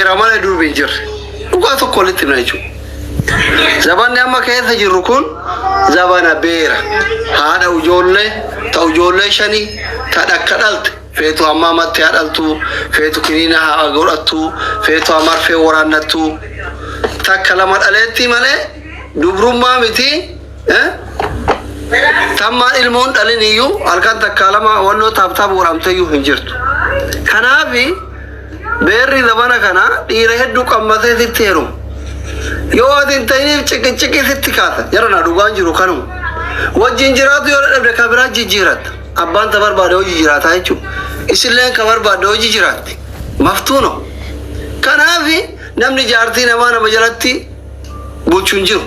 beera malee durbi hin jirre. Dhugaa tokko walitti himna jechuudha. Zabanni amma keessa jirru kun zabana beera. Haadha ijoollee ta'u ijoollee shanii ta dhakka dhalte. Feetu amma matti haadhaltu, feetu kiniina haa godhattu, feetu marfee waraannattu. Takka lama dhaleetti malee dubrummaa miti. Tammaan ilmoon dhalin iyyuu halkan takka lama walloo taaptaap waraamte iyyuu hin jirtu. Kanaafi beerri zabana kana dhiira hedduu qammatee sitti heerumu. Yoo ati hin ta'iniif ciqii sitti kaata. Jara na dhugaan jiru kanuma. Wajjin jiraatu yoo dhabde ka biraa jijjiiratta. Abbaan ta barbaade hojii jiraataa jechuudha. Isilleen ka barbaade hojii jiraatti. Maftuuno. Kanaafi namni jaartii namaa nama jalatti bulchuu hin jiru.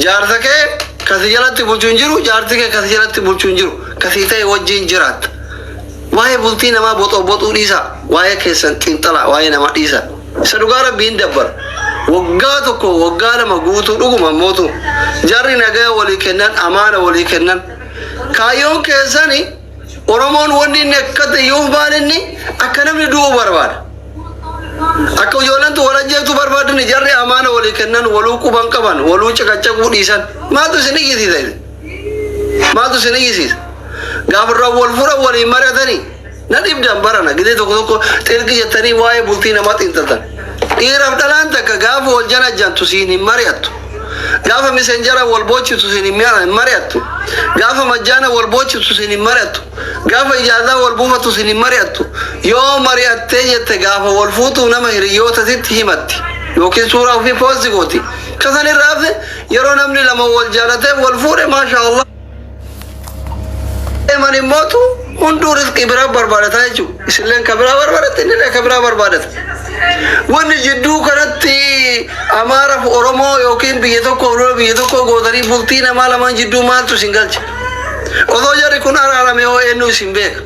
Jaarsa kee kasi jalatti bulchuu hin jiru, jaartii kee kasi jalatti bulchuu hin jiru. Kasii ta'e wajjin jiraatta. Waa'ee bultii namaa boxuu dhiisa. Waa'ee keessan xiinxalaa, waa'ee namaa dhiisa. Isa dhugaa rabbiin dabbar. Waggaa tokko waggaa lama guutuu dhuguma mootu. Jarri nagaa walii kennan, amaana walii kennan. Kaayyoon keessani Oromoon wanni inni akka ta'eyyuu baaninni akka namni du'u barbaada. Akka ijoollentu wal ajjeetu barbaadani jarri amaana walii kennan, waluu quban qaban, waluu caqacaquu dhiisan. Maaltu isin iyyisiisa? Maaltu isin iyyisiisa? Gaafa wal fura waliin mari'atanii na dhibdan barana gidee tokko tokko xilqi jettanii waa'ee bultii namaa xiinxaltan. Dhiiraaf dhalaan takka gaafa wal janajjantu siin hin mari'attu. Gaafa misenjara wal boochitu siin hin mari'attu. Gaafa majjaana wal boochitu siin hin mari'attu. Gaafa ijaazaa wal buufatu siin hin mari'attu. Yoo mari'attee jette gaafa wal fuutu nama hiriyootatti himatti. Yookiin suuraa ofii poosti gooti. Kasan irraa hafe yeroo namni lama wal jaalatee wal fuudhe maasha Allah. Mani mootu hunduu rizqii biraa barbaadataa jechuudha. Isilleen ka biraa barbaadatte inni ka biraa barbaadata. Wanni jidduu kanatti Amaaraaf Oromoo yookiin biyya tokko gootanii bultii namaa lamaan jidduu maaltu isin galcha? Osoo jarri kun araarame hoo eenyu isin beeka?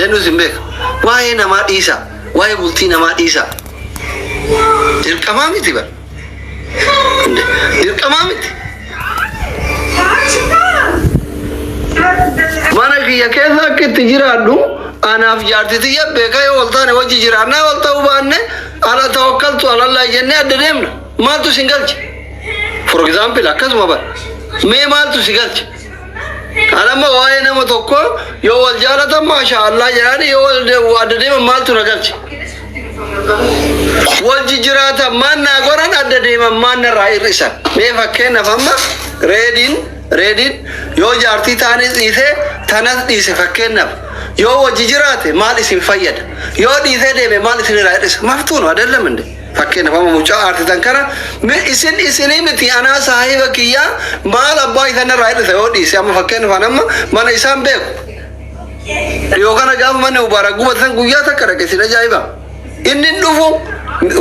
Eenyu isin beeka? Waa'ee namaa dhiisa. Waa'ee bultii namaa dhiisa. Dirqamaa miti bara. Dirqamaa miti. Mana kiyya keessa akka itti jiraadhu anaaf jaartitiyya beekaa yoo wal taane wajji jiraannaa wal ta'uu baanne ala tawakkaltu alallaa jennee adda deemna. Maaltu isin galche? For example akkasuma bara. Mee maaltu si galche? Anamma waa'ee nama tokko yoo wal jaalatan maasha Allah jedhani yoo wal adda deeman maaltu na galche? Wajji jiraatan maan naa goran adda deeman maan narraa hir'isan. Mee fakkeenyaaf amma reediin yoo jaartii taanis dhiisee tanas dhiise fakkeenyaaf yoo wajji jiraate maal isin fayyada? Yoo dhiisee deeme maal isin irraa hir'isa? Maftuun adeemlam inde fakkeenyaaf amma mucaa aartitan kana isinii miti anaa saahiba kiyyaa maal abbaa isan irraa hir'isa yoo dhiise amma fakkeenyaaf amma mana isaan beeku. Yoo kana gaafa manni mubaarak gubatan guyyaa takka dhaqe sin ajaa'iba. Inni dhufu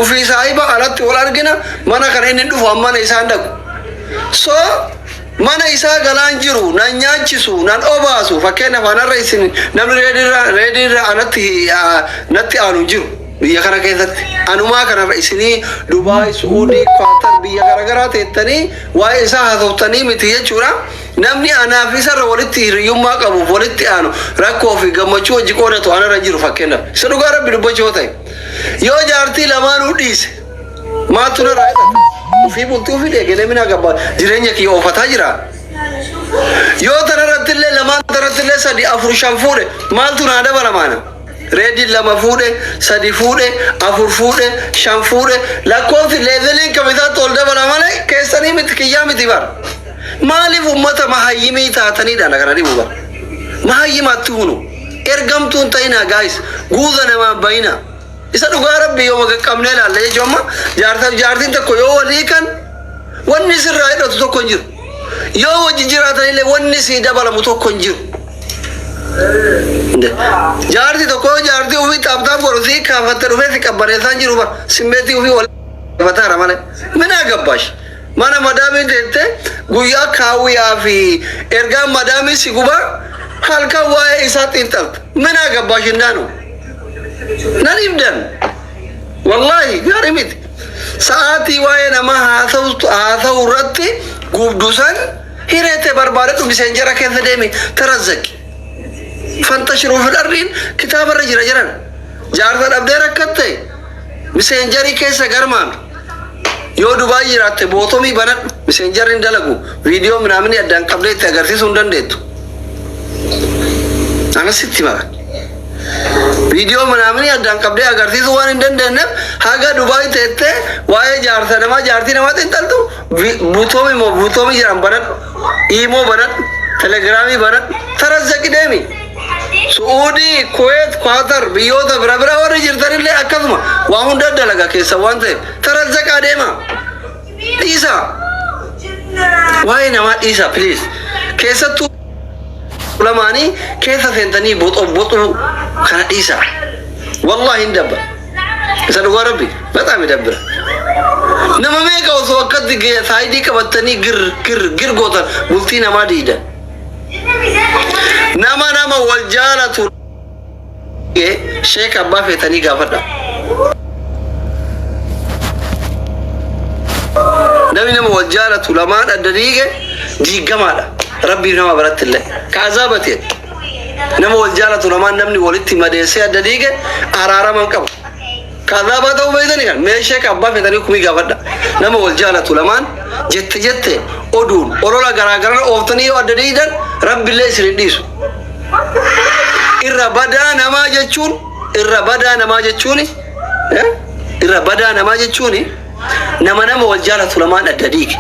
ufii saahiba alatti wal argina mana kana inni dhufu amma isaan dhaqu. So mana isaa galaan jiru nan nyaachisu nan obaasu fakkeenyaaf anarra isin namni reediirra natti aanu jiru biyya kana keessatti anumaa kanarra isinii Dubaay, Suudii, Qaatar biyya garaagaraa teettanii waa'ee isaa haasoftanii miti jechuudha. Namni anaaf isarra walitti hiriyyummaa qabuuf walitti aanu rakkoo fi gammachuu hojii qoodatu anarra jiru fakkeenyaaf. Isa dhugaa rabbi dubbachuu ta'e yoo jaartii lamaanuu dhiise maaltu narraa hidhata? Ufii bultii ufii deeggaree mina gabbaa jireenya kiyya oofataa jira. Yoo tanarrattillee lamaan tanarrattillee sadi afur shan fuudhe maaltu naa dabalamaana? Reediin lama fuudhe sadi fuudhe afur fuudhe shan fuudhe lakkoofsi leeveliin kamisaatti ol dabala malee keessanii miti kiyyaa miti bara. Maaliif uummata mahayyimii taatanidhaan kana dhibu bara? Mahayyimaatti hunu ergamtuun ta'inaa gaayis guuza namaan bayinaa. Isa dhugaa rabbi yoo qaqqabnee ilaalle jechuun amma jaartiin tokko yoo walii kan wanni sirraa hidhatu tokko hin jiru. Yoo wajji jiraatanillee wanni sii dabalamu tokko hin jiru. Jaartii tokko jaartii ofii taaptaaf godhusii kaafatte dhufee si qabbaneessaan jiru bara simmeetii ofii wal qabataara malee. Mina gabbaash. Mana madaamii teette guyyaa kaawwiyaa fi ergaan madaamii si gubaa halkan waa'ee isaa xiinxalta. Mina gabbaash hin daanu. Nan ibdan wallahi gaarii miti sa'aatii waa'ee nama haasa'u irratti gubdusan hireete barbaadadhu misenjara keessa deemi tarazzaqi فانتشروا في الأرض كتاب الرجل جران جارت الأبدير كتة مسنجري كيسا غرمان يو دبي جرات بوتومي بنات مسنجر اندلقو فيديو من عمني أدان قبل تغرسي سندن ديتو أنا ستي مرة فيديو من عمني أدان قبل أغرسي سوان اندن دنب هاگا دبي تيتة واي جارتا نما جارتي نما تنتلتو بوتومي جرام بنات إيمو بنات تلگرامي بنات ترزق ديمي سعودي كويت قطر بيوتا برابرا ورا جرتن اللي أكثما وهم دد لگا كيسا وانته ترزق أديما إيسا واي نما إيسا بليز كيسا تو لماني كيسا سنتني بوتو كان إيسا والله ندبر سنقول ربي بتاع مدبر نما ميكا وسوكت دي سايدي كبتني غير غوتن بولتي نما ديدا نما والجالة شيخ أبا فتني غافدا نما والجالة لما الدريجة دي جمالا ربي نما برت الله كعذابتي نما والجالة لما نمني ولدتي مدرسة الدريجة أرارا من كم كعذابته بيدني كان مي شيخ أبا فتني كمي غافدا نما والجالة لما جت أدون أورولا غراغرا أوفتني الدريجة ربي الله يسرديسو irra bada nama jechuuni nama wal jaalatu lamaan adda diige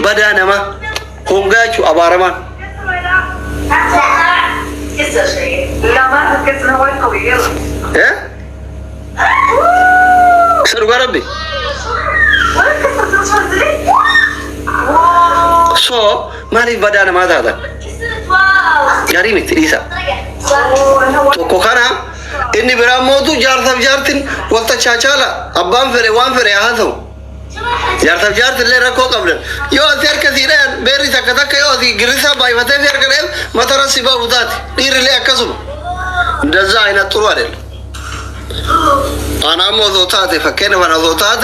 badaa nama hongaachu abaaramaan sadugaa rabbi so maaliif badaa namaa taatan gari miti isa tokko kana inni biraa mootu jaartaf jaartin walta chaachala abbaan fere waan fere haa ta'u jaartaf jaartin illee rakkoo qabdan yoo ati harka siidhaan beerri takka takka yoo ati girrisaa baay'ifatee fi harka dheef matara si ba'u taate dhiirrillee akkasuma እንደዛ አይነት ጥሩ አይደለም አናሞ ዞታቴ ፈከነ ወና ዞታቴ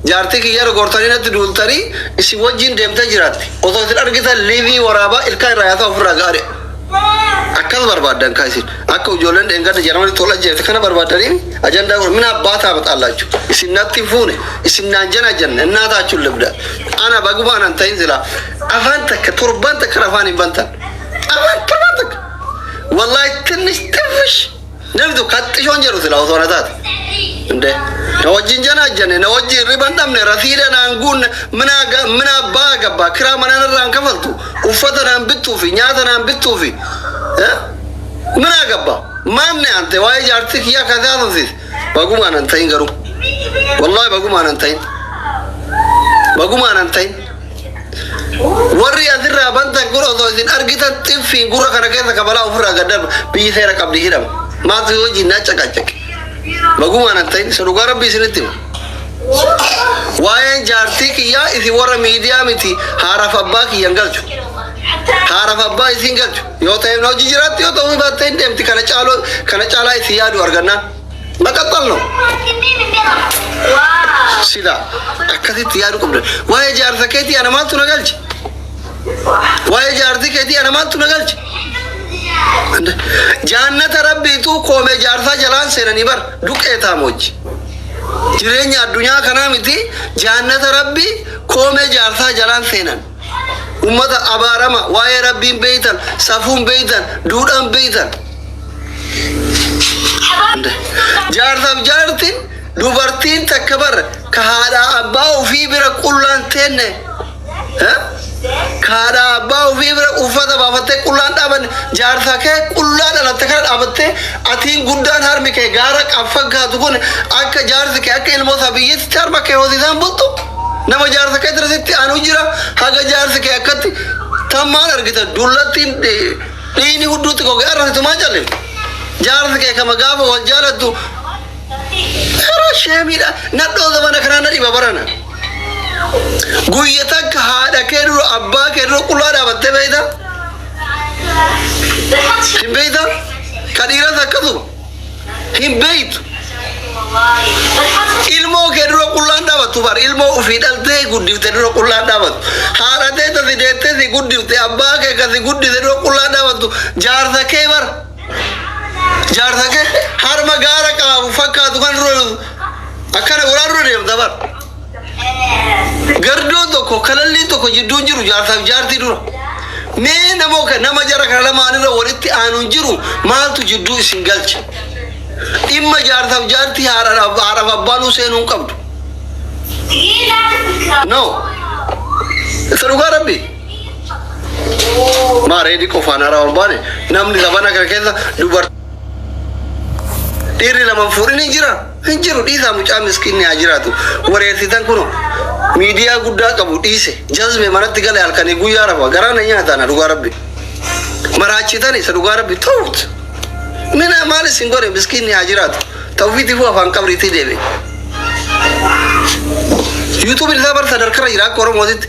ጃርቲ ከየር ጎርታኒነት ዱልተሪ እሲ ወጂን ደምተ ጅራት ኦቶት አርግተ ሊቪ ወራባ ኢልካይ ራያታ ፍራ ጋሪ አከል በርባዳን ካይሲን አከው ጆለን እንገደ ጀርመን ቶላጀ ተከነ በርባዳኒ አጀንዳ ምን አባታ አመጣላችሁ እስናቲፉነ እስናንጀናጀን እናታችሁ ልብዳ አና በግባን አንተይን ዝላ አፋንተ ከቱርባን ተከራፋኒ ባንታ አፋን ተባተክ والله ትንሽ ትፍሽ ነብዱ ካጥሾን ጀሩ ዝላ ወራታት እንደ ነወጂን ጀናጀነ ነወጂ ሪባንዳም ነራፊደና አንጉን ምና ባገባ ክራማናን ከፈልቱ ኡፈተናን ብቱፊ ኛተናን ብቱፊ ምና ገባ ማን አንተ ዋይ ጃርቲክ ያ ከዛው ዚስ በጉማን አንተይን ገሩ والله በጉማን አንተይን ወሪ አድራ ባንታ ጉሮ ዶዚን አርጊታ ጥፊ ጉሮ ከነከተ ከበላ ኡፍራ ገደብ ቢይሰራ ቀብዲ ሂደም ማት ወጂ ናጨቃጨቅ በጉማን አንተይን ሰዱጋ ረቢ ስንትም ዋይ ጃርቲክ ያ እዚ ወረ ሚዲያ ሚቲ ሃራፈባክ ይንገልቹ ሃራፈባ ይንገልቹ ዮታይም ነው ጅጅራት ዮታው ባተይ እንደምት ከነጫላ ይያዱ አርገና መቀጠል ነው ሲዳ አከቲት ያዱ ቀብደ ዋይ ጃርተከቲ አና ማልቱ ነገልጭ ዋይ ጃርተከቲ አና ማልቱ ነገልጭ ጃነተ ረቢቱ ኮሜ ጃርታ ጀላን ሰነኒ በር ዱቄታሞች ጅሬኛ አዱኛ ከናምቲ ጃነተ ረቢ ኮሜ ጃርታ ጀላን ሰነን ኡመተ አባራማ ዋይ ረቢን በይተን ሰፉን በይተን ዱዳን በይተን jaartaf jaartin dubartiin takka bar ka haadha abbaa ofii bira qullaan teenne ka haadha abbaa ofii bira uffata baafattee qullaan dhaaban jaarsa kee qullaa dhalatte kana dhaabattee atiin guddaan harmi kee gaara qaffaggaatu kun akka jaarsi kee akka ilmoota biyyatti harma kee hoosisaan bultu nama jaarsa kee dirasitti anu jira haga jaarsi kee akkatti tammaan argita dullattiin dhiini hudduutti gogee arrasitu maa jallee jaarsi kee kama gaafa wal jaalattu shemiidha nadhoo zamana kanaa na dhiba barana guyya takka haadha kee dura abbaa kee dura qullaa dhaabattee beeyta hin beeyta ka dhiiras akkasuma hin beeytu ilmoo kee dura qullaan dhaabatu bar ilmoo ofii dhaltee guddifte dura qullaan dhaabatu haadha teeta si deettee si guddifte abbaa kee ka si guddise dura qullaan dhaabatu jaarsa kee bar jaarsa kee harma gaara qaabu fakkaatu kan dura akkana goraa dura deemta bar gardoo tokko kalallii tokko jidduun jiru jaarsaaf jaartii dura mee nama jara kana lamaanirra walitti aanuun jiru maaltu jidduu isin galche imma jaarsaaf jaartii haadhaaf abbaan seenuu qabdu no isa dhugaa rabbi maareedi qofaan haraa barbaane namni sabana kana keessa dhiirri lama fuudhin hin jiru dhiisaa mucaa miskiinni haa jiraatu wareersitan kuno miidiyaa guddaa qabu dhiise jazme manatti gale halkanii guyyaa rafa garaana nyaataan dhugaa rabbi maraachitan isa dhugaa rabbi ta'uut mina maal isin godhe miskiinni haa jiraatu tawfiitii fu afaan qabriitii deebe YouTube isaa bar sadarkaa jira akka Oromootitti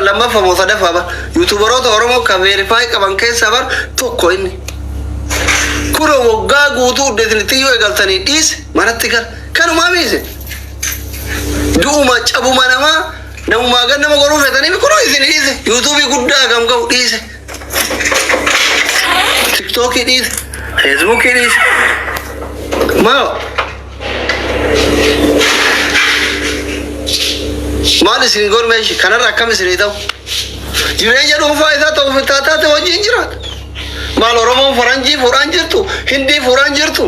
lammaffaa moo sadaffaa bar YouTuberoota Oromoo kan verify qaban keessa bar tokko inni kuro waggaa guutuu uddeetinitti yoo eegaltanii dhiise manatti gal kanumaa miise du'uma cabuma namumaa gan nama goruu fetanii kuro isin dhiise YouTube guddaa gam ga'u dhiise TikTokii dhiise Facebookii dhiise maal isin gormeeshi kanarra akkam isinii ta'u jireenya dhuunfaa isaa ta'u fitaataate wajjin jiraata maal Oromoon faranjii fuudhaan jirtu hindii fuudhaan jirtu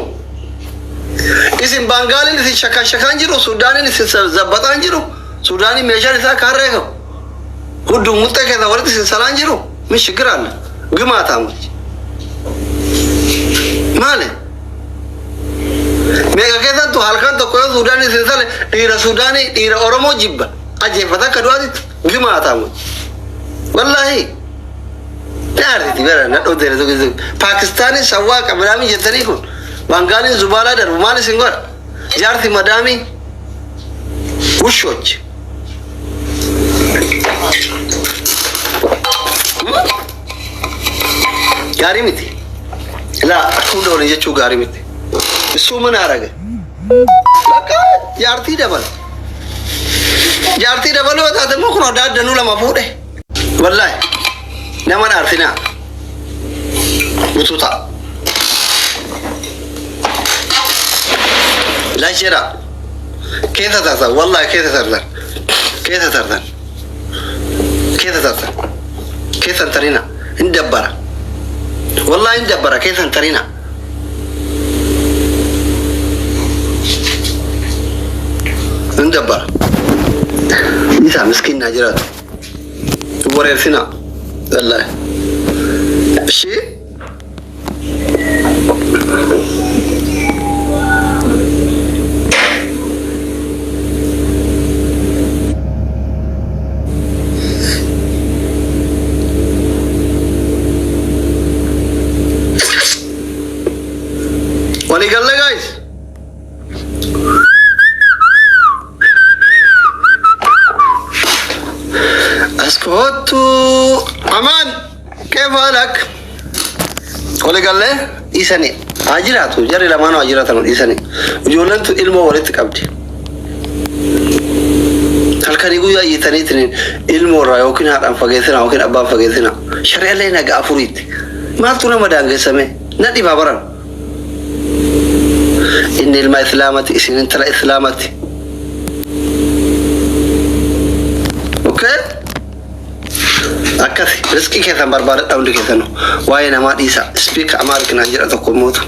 isin Baangaaliin isin shakaan jiru Suudaaniin isin zabbataan jiru Suudaaniin meeshaan isaa kaarree qabu hudduu muxxee keessa walitti isin salaan jiru min shigiraalla gimaataa mulchi maali meeqa keessattu halkan tokko yoo Suudaaniin isin sale dhiira Suudaanii dhiira Oromoo jibba ajjeeffata akka du'aatitti gimaataa mulchi wallaahi naartiti bara nadhoo dere tokko Paakistaanin sawwaa qabiraamii jettanii kun Baangaaliin zubaalaa darbu maal isin godha jaarti madaamii wushooch gaarii miti laa akkuma doone jechuu gaarii miti isuu mana araga bakka jaartii dabalu yoo taate immoo kun adda addanuu lama fuudhe wallaahi nama naartinaa ututa lashira keessa tartan wallaahi keessa tartan keessan tarina hin dabbara wallaahi hin dabbara keessan tarina hin dabbara isa miskiin naa jiraatu wareersina wallaahi ishee waligalle guys ascotu aman kevalak waligalle isani ajiratu jari lamano ajiratan isani ujolantu ilmo walitti qabdi halkani guya yitanitin ilmo ra yokin hadan fageesina yokin abba fageesina shari'a leena ga afurit maaltu madangesame nadi babaran إن الماء إسلامتي إسين ترى إسلامتي أوكي أكثر رزقي كذا بربارة أولي كذا نو وين ما ديسا سبيك أمارك نانجر أتوقع موتو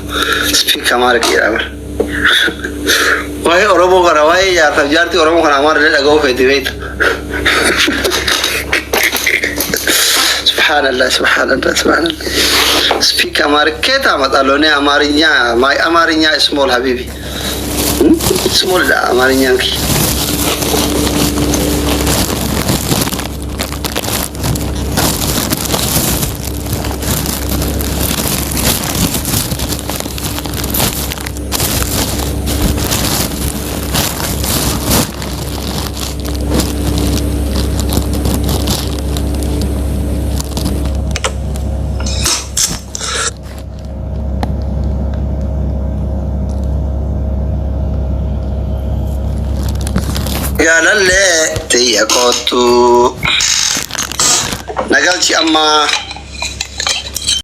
سبيك أمارك يرامر وين أوروبا كنا وين يا تجارتي أوروبا كنا أمار لين أجو في دبيت سبحان الله سبيك أمارك كذا ما تقولون أمارينيا ما أمارينيا اسمول حبيبي اسمول لا أمارينيا كي tiyya kootu nagalchi amma